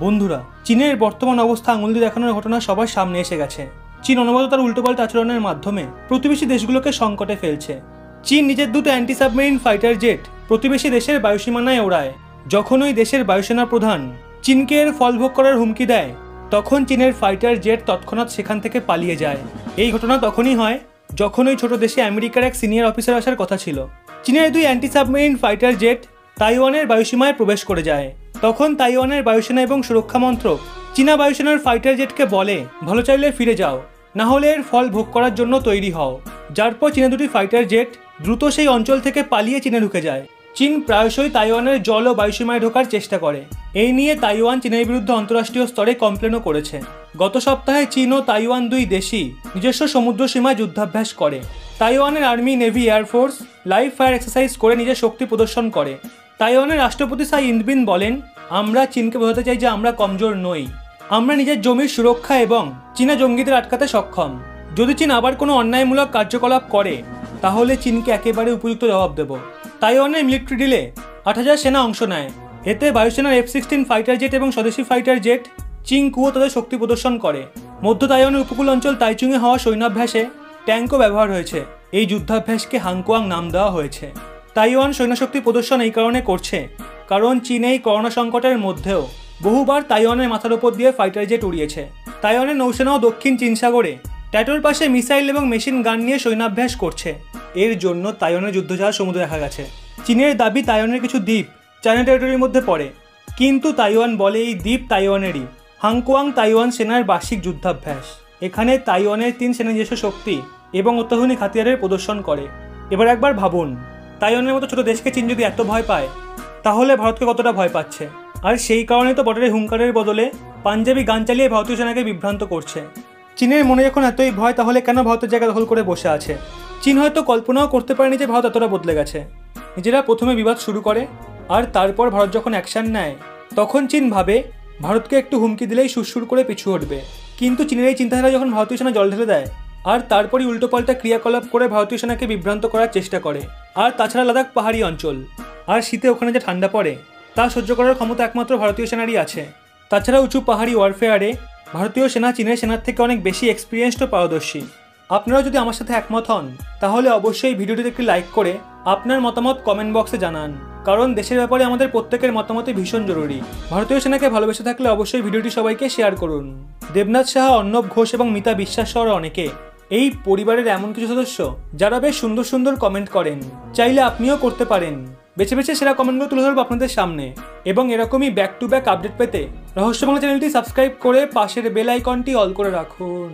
বন্ধুরা, চীনের বর্তমান অবস্থা আঙুল দিয়ে দেখানোর ঘটনা সবার সামনে এসে গেছে। চীন অনবরত তার উল্টোপাল্টা আচরণের মাধ্যমে প্রতিবেশী দেশগুলোকে সংকটে ফেলছে। চীন নিজের দুটো অ্যান্টি সাবমেরিন ফাইটার জেট প্রতিবেশী দেশের বায়ুসীমানায় ওড়ায়। যখন ওই দেশের বায়ুসেনা প্রধান চীনকে এর ফল ভোগ করার হুমকি দেয়, তখন চীনের ফাইটার জেট তৎক্ষণাৎ সেখান থেকে পালিয়ে যায়। এই ঘটনা তখনই হয় যখন ওই ছোট দেশে আমেরিকার এক সিনিয়র অফিসার আসার কথা ছিল। চীনের দুই অ্যান্টি সাবমেরিন ফাইটার জেট তাইওয়ানের বায়ুসীমায় প্রবেশ করে যায়। তখন তাইওয়ানের বায়ুসেনা এবং সুরক্ষা মন্ত্রক চীনা বায়ুসেনার ফাইটার জেটকে বলে, ভালো চাইলে ফিরে যাও, না হলে এর ফল ভোগ করার জন্য তৈরি হও। যার পর চীনা দুটি ফাইটার জেট দ্রুত সেই অঞ্চল থেকে পালিয়ে চীনে ঢুকে যায়। চীন প্রায়শই তাইওয়ানের জল ও বায়ুসীমায় ঢোকার চেষ্টা করে। এই নিয়ে তাইওয়ান চীনের বিরুদ্ধে আন্তঃরাষ্ট্রীয় স্তরে কমপ্লেনও করেছে। গত সপ্তাহে চীন ও তাইওয়ান দুই দেশই নিজস্ব সমুদ্র সীমায় যুদ্ধাভ্যাস করে। তাইওয়ানের army, navy, air force live fire exercise করে নিজের শক্তি প্রদর্শন করে। তাইওয়ানের রাষ্ট্রপতি সাই ইনবিন বলেন, আমরা চীনকে বোঝাতে চাই যে আমরা কমজোর নই। আমরা নিজের জমির সুরক্ষা এবং চীনা জঙ্গিদের আটকাতে সক্ষম। যদি চীন আবার কোনো অন্যায়মূলক কার্যকলাপ করে, তাহলে চীনকে একেবারে উপযুক্ত জবাব দেব। তাইওয়ানের মিলিটারি ডিলে ৮,০০০ সেনা অংশ নেয়। এতে বায়ুসেনার F-16 ফাইটার জেট এবং স্বদেশি ফাইটার জেট চিংকুও তাদের শক্তি প্রদর্শন করে। মধ্য তাইওয়ানের উপকূল অঞ্চল তাইচুংয়ে হওয়া সৈন্যাভ্যাসে ট্যাঙ্কও ব্যবহার হয়েছে। এই যুদ্ধাভ্যাসকে হাংকুয়াং নাম দেওয়া হয়েছে। তাইওয়ান সৈন্যশক্তি প্রদর্শন এই কারণে করছে কারণ চীন এই করোনা সংকটের মধ্যেও বহুবার তাইওয়ানের মাথার উপর দিয়ে ফাইটার জেট উড়িয়েছে। তাইওয়ানের নৌসেনাও দক্ষিণ চীন সাগরে ট্যাটোর পাশে মিসাইল এবং মেশিন গান নিয়ে সৈন্যাভ্যাস করছে। এর জন্য তাইওয়ানের যুদ্ধজাহাজ সমুদ্রে দেখা গেছে। চীনের দাবি তাইওয়ানের কিছু দ্বীপ চায়না টেরিটরির মধ্যে পড়ে, কিন্তু তাইওয়ান বলে এই দ্বীপ তাইওয়ানেরই। হাংকুয়াং তাইওয়ান সেনার বার্ষিক যুদ্ধাভ্যাস। এখানে তাইওয়ানের 3 সেনা নিজস্ব শক্তি এবং অত্যাধুনিক হাতিয়ারের প্রদর্শন করে। এবার একবার ভাবুন, তাইওয়ানের মতো ছোট দেশকে চীন যদি এত ভয় পায়, তাহলে ভারতকে কতটা ভয় পাচ্ছে। আর সেই কারণেই তো বর্ডারে হুঙ্কারের বদলে পাঞ্জাবি গান চালিয়ে ভারতীয় সেনাকে বিভ্রান্ত করছে। চীনের মনে যখন এতই ভয়, তাহলে কেন ভারতের জায়গা দখল করে বসে আছে? চীন হয়তো কল্পনাও করতে পারেনি যে ভারত এতটা বদলে গেছে। নিজেরা প্রথমে বিবাদ শুরু করে, আর তারপর ভারত যখন অ্যাকশন নেয়, তখন চীন ভাবে ভারতকে একটু হুমকি দিলেই সুরসুর করে পিছু হটবে। কিন্তু চীনের এই চিন্তাধারা যখন ভারতীয় সেনা জল ঢেলে দেয়, আর তারপরই উল্টোপাল্টা ক্রিয়াকলাপ করে ভারতীয় সেনাকে বিভ্রান্ত করার চেষ্টা করে। আর তাছাড়া লাদাখ পাহাড়ি অঞ্চল, আর শীতে ওখানে যে ঠান্ডা পড়ে তা সহ্য করার ক্ষমতা একমাত্র ভারতীয় সেনারই আছে। তাছাড়া উঁচু পাহাড়ি ওয়ারফেয়ারে ভারতীয় সেনা চীনের সেনার থেকে অনেক বেশি এক্সপিরিয়েন্সড ও পারদর্শী। আপনারাও যদি আমার সাথে একমত হন, তাহলে অবশ্যই ভিডিওটিতে একটি লাইক করে আপনার মতামত কমেন্ট বক্সে জানান, কারণ দেশের ব্যাপারে আমাদের প্রত্যেকের মতামতই ভীষণ জরুরি। ভারতীয় সেনাকে ভালোবেসে থাকলে অবশ্যই ভিডিওটি সবাইকে শেয়ার করুন। দেবনাথ সাহা, অর্ণব ঘোষ এবং মিতা বিশ্বাস সহ অনেকে এই পরিবারের এমন কিছু সদস্য যারা বেশ সুন্দর সুন্দর কমেন্ট করেন। চাইলে আপনিও করতে পারেন। বেছে বেছে সেরা কমেন্টগুলো তুলে ধরবো আপনাদের সামনে। এবং এরকমই ব্যাক টু ব্যাক আপডেট পেতে রহস্য বাংলা চ্যানেলটি সাবস্ক্রাইব করে পাশের বেল আইকনটি অল করে রাখুন।